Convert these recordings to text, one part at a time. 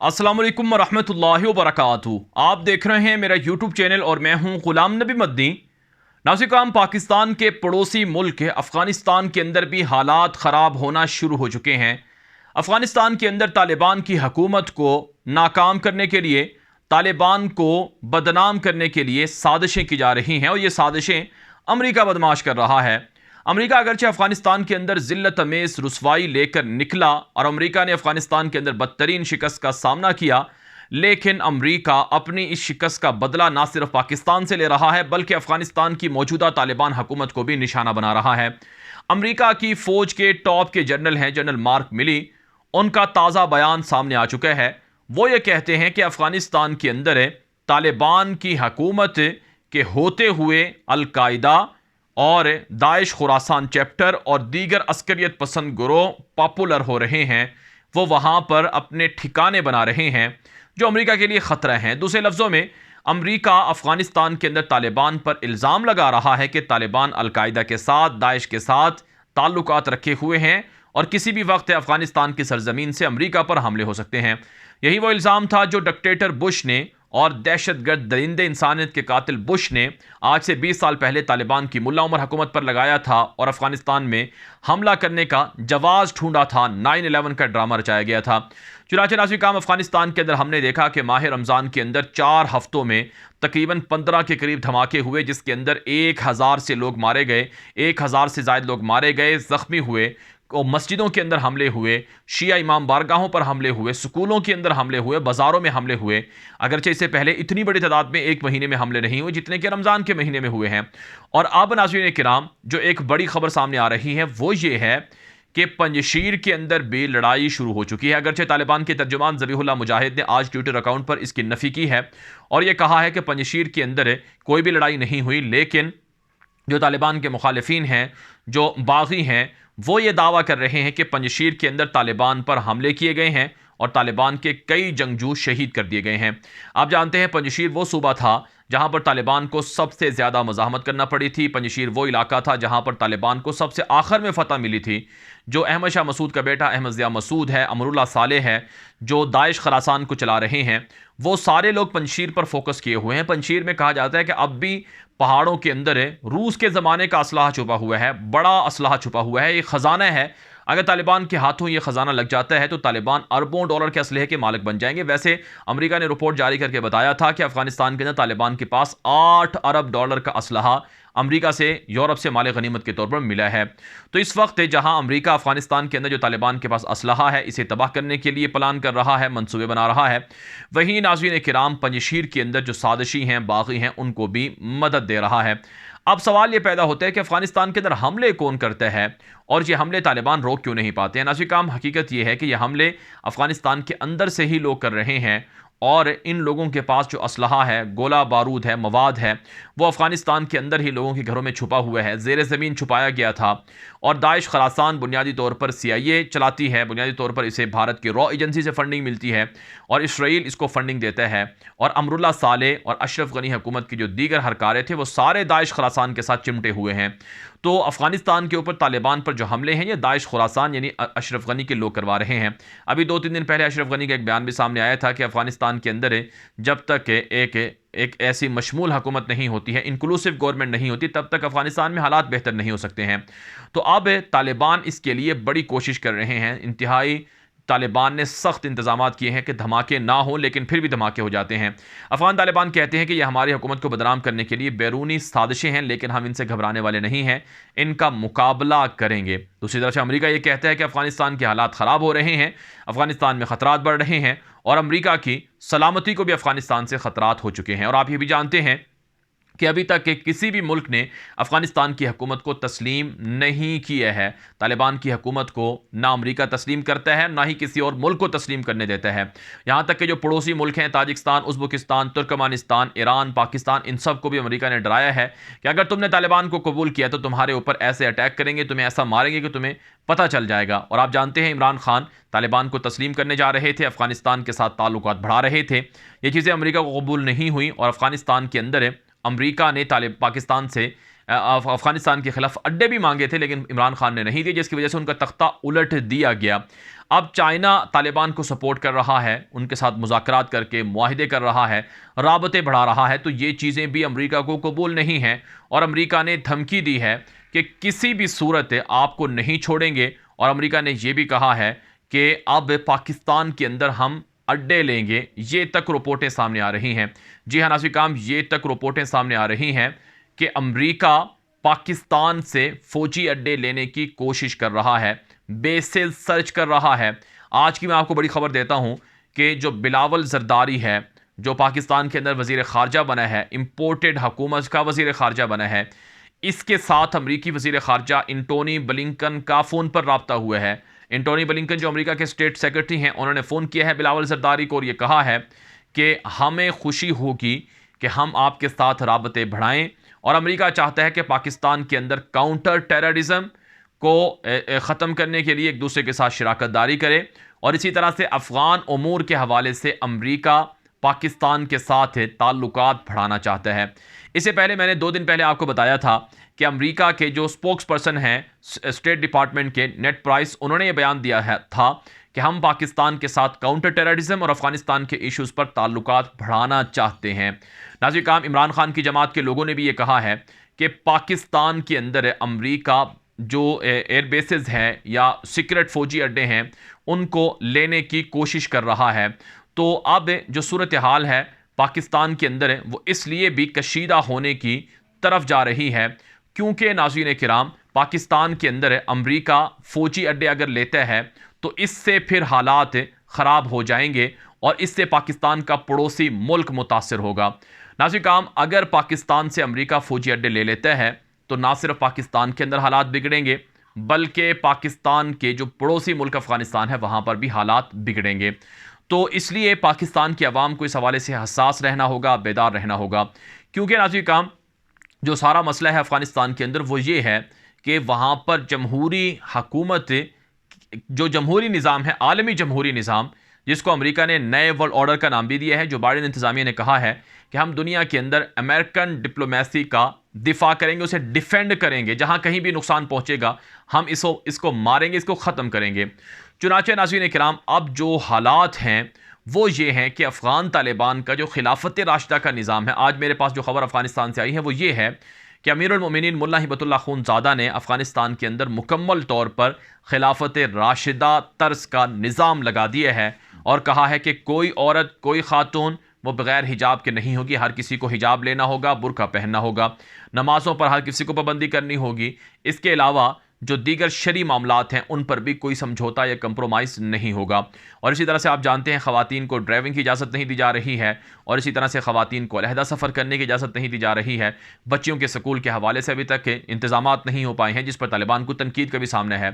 अस्सलाम वालेकुम वरहमतुल्लाहि वबरकातुहू। आप देख रहे हैं मेरा यूट्यूब चैनल और मैं हूं गुलाम नबी मदनी। नाज़िकाम, पाकिस्तान के पड़ोसी मुल्क अफ़गानिस्तान के अंदर भी हालात ख़राब होना शुरू हो चुके हैं। अफ़गानिस्तान के अंदर तालिबान की हुकूमत को नाकाम करने के लिए, तालिबान को बदनाम करने के लिए साजिशें की जा रही हैं और ये साजिशें अमरीका बदमाश कर रहा है। अमरीका अगरचे अफगानिस्तान के अंदर जिल्लत अमेज रुसवाई लेकर निकला और अमरीका ने अफगानिस्तान के अंदर बदतरीन शिकस्त का सामना किया, लेकिन अमरीका अपनी इस शिकस्त का बदला ना सिर्फ पाकिस्तान से ले रहा है बल्कि अफगानिस्तान की मौजूदा तालिबान हुकूमत को भी निशाना बना रहा है। अमरीका की फौज के टॉप के जनरल हैं जनरल मार्क मिली, उनका ताज़ा बयान सामने आ चुका है। वो ये कहते हैं कि अफगानिस्तान के अंदर तालिबान की हुकूमत के होते हुए अलकायदा और दाइश खुरासान चैप्टर और दीगर अस्करियत पसंद गिरोह पॉपुलर हो रहे हैं। वो वहाँ पर अपने ठिकाने बना रहे हैं जो अमेरिका के लिए ख़तरा हैं। दूसरे लफ्ज़ों में, अमेरिका अफ़गानिस्तान के अंदर तालिबान पर इल्ज़ाम लगा रहा है कि तालिबान अलकायदा के साथ, दाइश के साथ ताल्लुकात रखे हुए हैं और किसी भी वक्त अफ़गानिस्तान की सरजमीन से अमेरिका पर हमले हो सकते हैं। यही वो इल्ज़ाम था जो डिक्टेटर बुश ने और दहशतगर्द दरिंदे इंसानियत के कातिल बुश ने आज से 20 साल पहले तालिबान की मुल्ला उमर हुकूमत पर लगाया था और अफगानिस्तान में हमला करने का जवाज़ ढूंढा था। 9/11 का ड्रामा रचाया गया था। चुनाचे नाज़िकाम, अफगानिस्तान के अंदर हमने देखा कि माह रमज़ान के अंदर 4 हफ्तों में तकरीबन 15 के करीब धमाके हुए, जिसके अंदर 1000 से लोग मारे गए, 1000 से ज़ायद लोग मारे गए, ज़ख्मी हुए और मस्जिदों के अंदर हमले हुए, शिया इमाम बारगाहों पर हमले हुए, स्कूलों के अंदर हमले हुए, बाज़ारों में हमले हुए। अगरचे इससे पहले इतनी बड़ी तादाद में एक महीने में हमले नहीं हुए जितने कि रमज़ान के महीने में हुए हैं। और अब नाज़रीन किराम, जो एक बड़ी खबर सामने आ रही है वो ये है कि पंजशीर के अंदर भी लड़ाई शुरू हो चुकी है। अगरचे तालिबान के तर्जुमान ज़बीहुल्लाह मुजाहिद ने आज ट्विटर अकाउंट पर इसकी नफ़ी की है और यह कहा है कि पंजशीर के अंदर कोई भी लड़ाई नहीं हुई, लेकिन जो तालिबान के मुखालिफिन हैं, जो बागी हैं, वो ये दावा कर रहे हैं कि पंजशीर के अंदर तालिबान पर हमले किए गए हैं और तालिबान के कई जंगजू शहीद कर दिए गए हैं। आप जानते हैं पंजशीर वो सूबा था जहां पर तालिबान को सबसे ज़्यादा मज़ाहमत करना पड़ी थी। पंजशीर वो इलाका था जहां पर तालिबान को सबसे आखिर में फ़तह मिली थी। जो अहमद शाह मसूद का बेटा अहमद ज़िया मसूद है, अमरुल्लाह सालेह है, जो दाइश खरासान को चला रहे हैं, वो सारे लोग पंजशीर पर फोकस किए हुए हैं। पंजशीर में कहा जाता है कि अब भी पहाड़ों के अंदर रूस के ज़माने का असलाह छुपा हुआ है, बड़ा असलाह छुपा हुआ है, ये ख़जाना है। अगर तालिबान के हाथों ये ख़जाना लग जाता है तो तालिबान अरबों डॉलर के असलहे के मालिक बन जाएंगे। वैसे अमेरिका ने रिपोर्ट जारी करके बताया था कि अफगानिस्तान के अंदर तालिबान के पास 8 अरब डॉलर का असलहा अमेरिका से, यूरोप से माल गनीमत के तौर पर मिला है। तो इस वक्त जहां अमेरिका अफगानिस्तान के अंदर जो तालिबान के पास असलहा है इसे तबाह करने के लिए प्लान कर रहा है, मंसूबे बना रहा है, वहीं नाज़रीन किराम पंजशीर के अंदर जो साजिशी हैं, बागी हैं, उनको भी मदद दे रहा है। अब सवाल ये पैदा होता है कि अफगानिस्तान के अंदर हमले कौन करता है और ये हमले तालिबान रोक क्यों नहीं पाते हैं। नाज़रीन, हकीकत ये है कि ये हमले अफगानिस्तान के अंदर से ही लोग कर रहे हैं और इन लोगों के पास जो असलहा है, गोला बारूद है, मवाद है, वो अफगानिस्तान के अंदर ही लोगों के घरों में छुपा हुआ है, ज़ेर ज़मीन छुपाया गया था। और दाइश खरासान बुनियादी तौर पर CIA चलाती है, बुनियादी तौर पर इसे भारत की रॉ एजेंसी से फंडिंग मिलती है और इसराइल इसको फंडिंग देता है। और अमरुल्लाह सालेह और अशरफ गनी हुकूमत की जो दीगर हरकारे थे वो सारे दाइश खरासान के साथ चिमटे हुए हैं। तो अफगानिस्तान के ऊपर तालिबान पर जो हमले हैं ये दाइश खुरासान यानी अशरफ गनी के लोग करवा रहे हैं। अभी 2-3 दिन पहले अशरफ गनी का एक बयान भी सामने आया था कि अफगानिस्तान के अंदर जब तक एक ऐसी मशमूल हुकूमत नहीं होती है, इंक्लूसिव गवर्नमेंट नहीं होती, तब तक अफगानिस्तान में हालात बेहतर नहीं हो सकते हैं। तो अब तालिबान इसके लिए बड़ी कोशिश कर रहे हैं। इंतहाई तालिबान ने सख्त इंतजाम किए हैं कि धमाके ना हो, लेकिन फिर भी धमाके हो जाते हैं। अफगान तालिबान कहते हैं कि यह हमारी हुकूमत को बदनाम करने के लिए बैरूनी साजिशें हैं, लेकिन हम इनसे घबराने वाले नहीं हैं, इनका मुकाबला करेंगे। दूसरी तरफ से अमेरिका ये कहता है कि अफगानिस्तान के हालात ख़राब हो रहे हैं, अफगानिस्तान में ख़तरात बढ़ रहे हैं और अमेरिका की सलामती को भी अफगानिस्तान से ख़तरात हो चुके हैं। और आप ये भी जानते हैं कि अभी तक के किसी भी मुल्क ने अफगानिस्तान की हुकूमत को तस्लीम नहीं किया है। तालिबान की हुकूमत को ना अमेरिका तस्लीम करता है, ना ही किसी और मुल्क को तस्लीम करने देता है। यहाँ तक कि जो पड़ोसी मुल्क हैं, Tajikistan, Uzbekistan, Turkmenistan, Iran, Pakistan, इन सब को भी अमेरिका ने डराया है कि अगर तुमने तालिबान को कबूल किया तो तुम्हारे ऊपर ऐसे अटैक करेंगे, तुम्हें ऐसा मारेंगे कि तुम्हें पता चल जाएगा। और आप जानते हैं इमरान खान तालिबान को तस्लीम करने जा रहे थे, अफगानिस्तान के साथ ताल्लुकात बढ़ा रहे थे। ये चीज़ें अमेरिका को कबूल नहीं हुई और अफगानिस्तान के अंदर अमेरिका ने पाकिस्तान से अफगानिस्तान के खिलाफ अड्डे भी मांगे थे, लेकिन इमरान खान ने नहीं दिए, जिसकी वजह से उनका तख्ता उलट दिया गया। अब चाइना तालिबान को सपोर्ट कर रहा है, उनके साथ मुज़ाकरात करके मुआहिदे कर रहा है, राबते बढ़ा रहा है, तो ये चीज़ें भी अमेरिका को कबूल नहीं हैं और अमेरिका ने धमकी दी है कि किसी भी सूरत आपको नहीं छोड़ेंगे। और अमेरिका ने यह भी कहा है कि अब पाकिस्तान के अंदर हम अड्डे लेंगे। ये तक रिपोर्टें सामने आ रही हैं। जी हाँ नाज़रीन किराम, ये तक रिपोर्टें सामने आ रही हैं कि अमेरिका पाकिस्तान से फौजी अड्डे लेने की कोशिश कर रहा है, बेसेस सर्च कर रहा है। आज की मैं आपको बड़ी खबर देता हूं कि जो बिलावल जरदारी है, जो पाकिस्तान के अंदर वजीर खारजा बना है, इंपोर्टेड हुकूमत का वजीर खारजा बना है, इसके साथ अमरीकी वजीर खारजा एंटोनी ब्लिंकन का फ़ोन पर रब्ता हुआ है। एंटोनी ब्लिंकन जो अमेरिका के स्टेट सेक्रेटरी हैं, उन्होंने फ़ोन किया है बिलावल जरदारी को और ये कहा है कि हमें खुशी होगी कि हम आपके साथ राबते बढ़ाएं। और अमेरिका चाहता है कि पाकिस्तान के अंदर काउंटर टेररिज्म को ख़त्म करने के लिए एक दूसरे के साथ शराकत दारी करे। और इसी तरह से अफ़गान उमूर के हवाले से अमेरिका पाकिस्तान के साथ ताल्लुकात बढ़ाना चाहता है। इससे पहले मैंने 2 दिन पहले आपको बताया था कि अमेरिका के जो स्पोक्स पर्सन हैं स्टेट डिपार्टमेंट के, नेट प्राइस, उन्होंने ये बयान दिया था कि हम पाकिस्तान के साथ काउंटर टेररिज्म और अफगानिस्तान के इश्यूज़ पर ताल्लुकात बढ़ाना चाहते हैं। नाज़रीन किराम, इमरान खान की जमात के लोगों ने भी ये कहा है कि पाकिस्तान के अंदर अमेरिका जो एयर बेसेस हैं या सीक्रेट फौजी अड्डे हैं उनको लेने की कोशिश कर रहा है। तो अब जो सूरत हाल है पाकिस्तान के अंदर वो इसलिए भी कशीदा होने की तरफ जा रही है क्योंकि नाज़रीन किराम, पाकिस्तान के अंदर अमेरिका फौजी अड्डे अगर लेता है तो इससे फिर हालात ख़राब हो जाएंगे और इससे पाकिस्तान का पड़ोसी मुल्क मुतासर होगा। नाज़रीन किराम, अगर पाकिस्तान से अमेरिका फौजी अड्डे ले लेता है तो ना सिर्फ पाकिस्तान के अंदर हालात बिगड़ेंगे बल्कि पाकिस्तान के जो पड़ोसी मुल्क अफगानिस्तान है वहाँ पर भी हालात बिगड़ेंगे। तो इसलिए पाकिस्तान की आवाम को इस हवाले से हसास रहना होगा, बेदार रहना होगा, क्योंकि नाज़रीन किराम जो सारा मसला है अफगानिस्तान के अंदर वो ये है कि वहाँ पर जमहूरी हुकूमत, जो जमहूरी निज़ाम है, आलमी जमहूरी निज़ाम, जिसको अमेरिका ने नए वर्ल्ड ऑर्डर का नाम भी दिया है, जो बाइडेन इंतज़ामिया ने कहा है कि हम दुनिया के अंदर अमेरिकन डिप्लोमेसी का दिफा करेंगे, उसे डिफेंड करेंगे, जहाँ कहीं भी नुकसान पहुँचेगा हम इसको मारेंगे, इसको ख़त्म करेंगे। चुनाचे नाज़रीन किराम, अब जो हालात हैं वो ये हैं कि अफ़गान तालिबान का जो खिलाफत राशिदा का निज़ाम है, आज मेरे पास जो खबर अफ़गानिस्तान से आई है वो ये है कि अमीरुल मोमिनीन मुल्ला हिबतुल्लाह खूनज़ादा ने अफ़गानिस्तान के अंदर मुकम्मल तौर पर खिलाफत राशिदा तर्ज का निज़ाम लगा दिया है और कहा है कि कोई औरत, कोई खातून वो बग़ैर हिजाब के नहीं होगी, हर किसी को हिजाब लेना होगा, बुर्का पहनना होगा, नमाज़ों पर हर किसी को पाबंदी करनी होगी। इसके अलावा जो दीगर शरी मामलात हैं उन पर भी कोई समझौता या कंप्रोमाइज़ नहीं होगा। और इसी तरह से आप जानते हैं ख़वातीन को ड्राइविंग की इजाज़त नहीं दी जा रही है और इसी तरह से ख़वातीन को अलहदा सफ़र करने की इजाज़त नहीं दी जा रही है। बच्चियों के स्कूल के हवाले से अभी तक इंतज़ामात नहीं हो पाए हैं, जिस पर तालिबान को तनकीद का भी सामना है।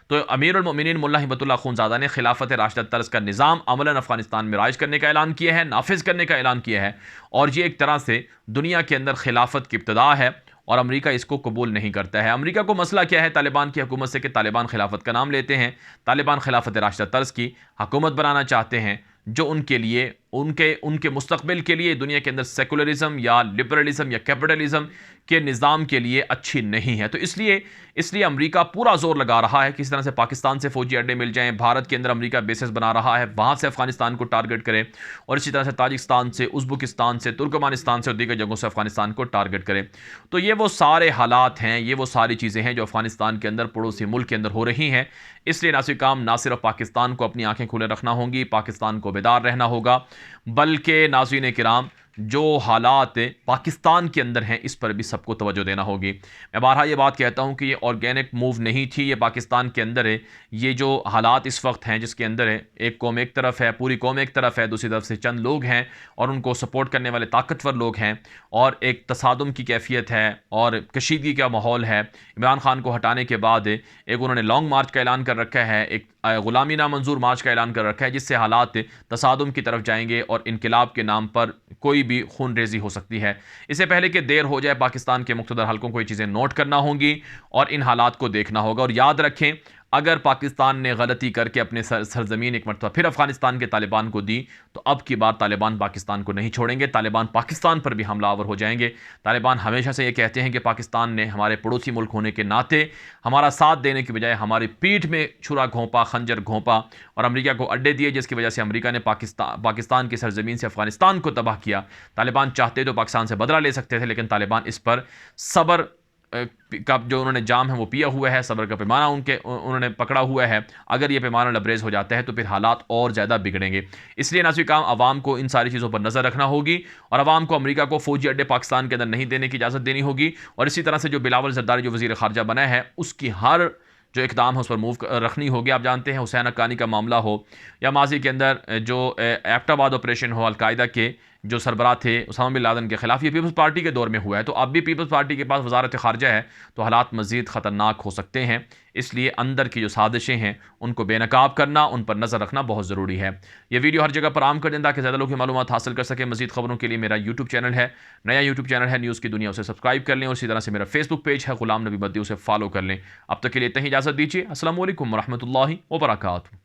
तो अमीरुल मोमिनीन मुल्ला हिबतुल्लाह खूनज़ादा ने खिलाफत राशिदा तर्ज का निज़ाम अमलन अफ़गानिस्तान में राइज करने का ऐलान किया है, नाफिज़ करने का ऐलान किया है और ये एक तरह से दुनिया के अंदर खिलाफत की इब्तिदा है और अमेरिका इसको कबूल नहीं करता है। अमेरिका को मसला क्या है तालिबान की हुकूमत से कि तालिबान खिलाफत का नाम लेते हैं, तालिबान खिलाफत राशिदा तर्ज की हुकूमत बनाना चाहते हैं जो उनके लिए, उनके मुस्तकबिल के लिए दुनिया के अंदर सेकुलरिज्म या लिबरलिज्म या कैपिटलिज्म के निज़ाम के लिए अच्छी नहीं है। तो इसलिए अमेरिका पूरा जोर लगा रहा है कि इस तरह से पाकिस्तान से फौजी अड्डे मिल जाएं, भारत के अंदर अमेरिका बेसेस बना रहा है, वहाँ से अफगानिस्तान को टारगेट करे और इसी तरह से ताजिकिस्तान से, उज़्बेकिस्तान से, तुर्कमानिस्तान से और दीगर जगहों से अफगानिस्तान को टारगेट करे। तो ये वो सारे हालात हैं, ये वो सारी चीज़ें हैं जो अफगानिस्तान के अंदर पड़ोसी मुल्क के अंदर हो रही हैं। इसलिए नासिर काम ना सिर्फ पाकिस्तान को अपनी आंखें खुले रखना होंगी, पाकिस्तान को बेदार रहना होगा, बल्कि नाज़रीन किराम जो हालात पाकिस्तान के अंदर हैं इस पर भी सबको तवज्जो देना होगी। मैं बारहा ये बात कहता हूँ कि ये ऑर्गेनिक मूव नहीं थी, ये पाकिस्तान के अंदर है। ये जो हालात इस वक्त हैं जिसके अंदर है एक कौम एक तरफ है, पूरी कौम एक तरफ है, दूसरी तरफ से चंद लोग हैं और उनको सपोर्ट करने वाले ताकतवर लोग हैं और एक तसादुम की कैफियत है और कशीदगी का माहौल है। इमरान खान को हटाने के बाद एक उन्होंने लॉन्ग मार्च का ऐलान कर रखा है, एक ग़ुलामी नामंजूर मार्च का ऐलान कर रखा है, जिससे हालात तसादुम की तरफ जाएंगे और इनकलाब के नाम पर कोई भी खून रेजी हो सकती है। इससे पहले कि देर हो जाए पाकिस्तान के मुख्तदर हलकों को ये चीज़ें नोट करना होंगी और इन हालात को देखना होगा। और याद रखें अगर पाकिस्तान ने गलती करके अपने सरजमीन एक मरतबा फिर अफगानिस्तान के तालिबान को दी तो अब की बार तालिबान पाकिस्तान को नहीं छोड़ेंगे, तालिबान पाकिस्तान पर भी हमलावर हो जाएंगे। तालिबान हमेशा से ये कहते हैं कि पाकिस्तान ने हमारे पड़ोसी मुल्क होने के नाते हमारा साथ देने की बजाय हमारी पीठ में छुरा घोंपा, खंजर घोंपा और अमेरिका को अड्डे दिए, जिसकी वजह से अमेरिका ने पाकिस्तान की सरजमीन से अफगानिस्तान को तबाह किया। तालिबान चाहते तो पाकिस्तान से बदला ले सकते थे, लेकिन तालिबान इस पर सब्र का जो उन्होंने जाम है वो पिया हुआ है, सब्र का पैमाना उन्होंने पकड़ा हुआ है। अगर ये पैमाना लबरेज हो जाता है तो फिर हालात और ज़्यादा बिगड़ेंगे। इसलिए नाज़रीन काम आवाम को इन सारी चीज़ों पर नज़र रखना होगी और आवाम को अमेरिका को फ़ौजी अड्डे पाकिस्तान के अंदर नहीं देने की इजाज़त देनी होगी। और इसी तरह से जो बिलावल ज़रदारी जो वज़ीर ख़ारजा बना है उसकी हर जो इकदाम है उस पर मूव रखनी होगी। आप जानते हैं हुसैन हक्कानी का मामला हो या माजी के अंदर जो एबटाबाद ऑपरेशन हो, अलकायदा के जो सरबराह थे उसामा बिन लादेन के खिलाफ, ये पीपल्स पार्टी के दौर में हुआ है। तो अब भी पीपल्स पार्टी के पास वजारत ख़ारजा है तो हालात मज़ीद ख़तरनाक हो सकते हैं। इसलिए अंदर की जो साजिशें हैं उनको बेनकाब करना, उन पर नज़र रखना बहुत ज़रूरी है। ये वीडियो हर जगह पर आम कर दें ताकि ज़्यादा लोग मालूमात हासिल कर सकें। मज़ीद खबरों के लिए मेरा यूट्यूब चैनल है, नया यूट्यूब चैनल है न्यूज़ की दुनिया, उसे सब्सक्राइब कर लें। और इसी तरह से मेरा फेसबुक पेज है गुलाम नबी मद्दी, उसे फॉलो कर लें। अब तक के लिए इतनी इजाज़त दीजिए। अस्सलामु अलैकुम वरहमतुल्लाहि वबरकातुहू।